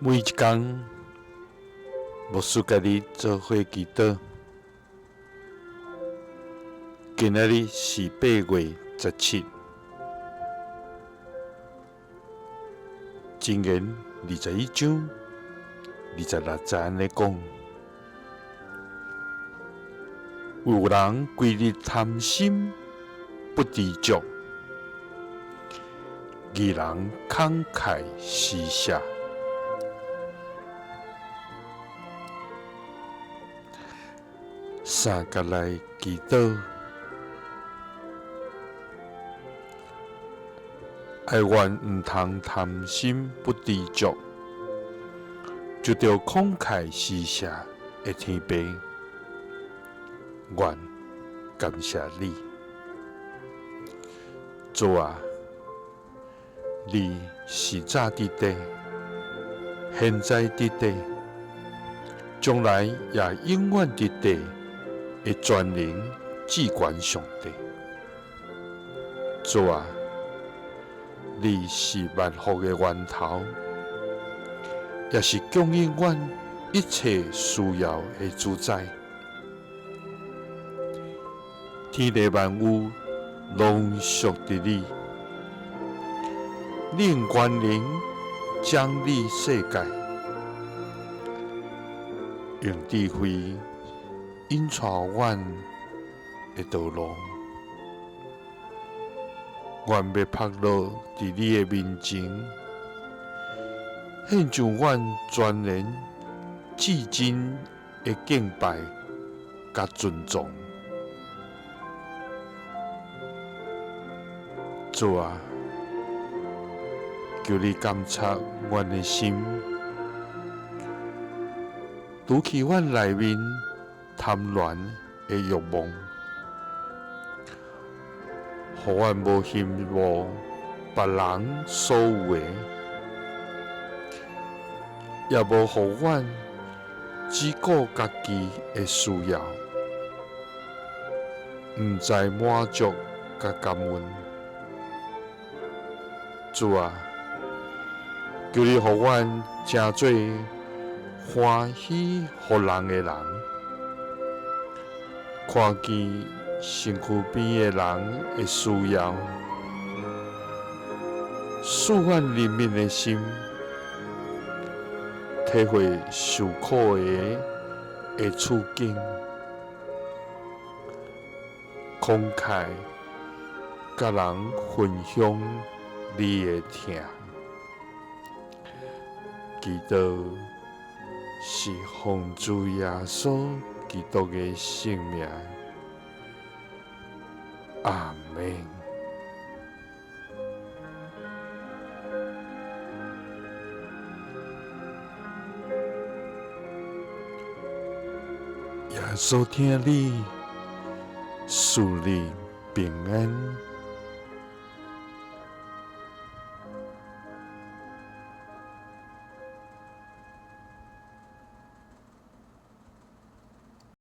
每一天，牧师家己做伙祈祷。今仔日是8月17，箴言21章26節安尼講：有人規日貪心，不知足；義人慷慨施捨。三甲來祈禱，愛願毋通貪心不知足，就着慷慨施捨的天父，願感謝你，主啊！你是早佇地，現在佇地，將來也永遠佇地的全能至高上帝。主啊！你是萬福的源頭，也是供應阮一切需要的主宰。天地萬物攏屬佇你，你用權能掌理世界，用智慧引帶阮的道路。願要拍落佇你的面前，獻上阮全然至真的敬拜甲尊重。主啊，求你監察阮的心，除去阮內面貪戀的慾望。互阮無羨慕別人所有的，也無互阮只顧家己的需要，毋知滿足甲感恩。主啊，求你互阮成做歡喜互人的人，看見身軀邊的人的需要，使阮憐憫的心，體會受苦的處境，慷慨甲人分享你的疼。祈禱是奉主耶穌基督的聖名。阿們。耶穌聽你，賜你平安。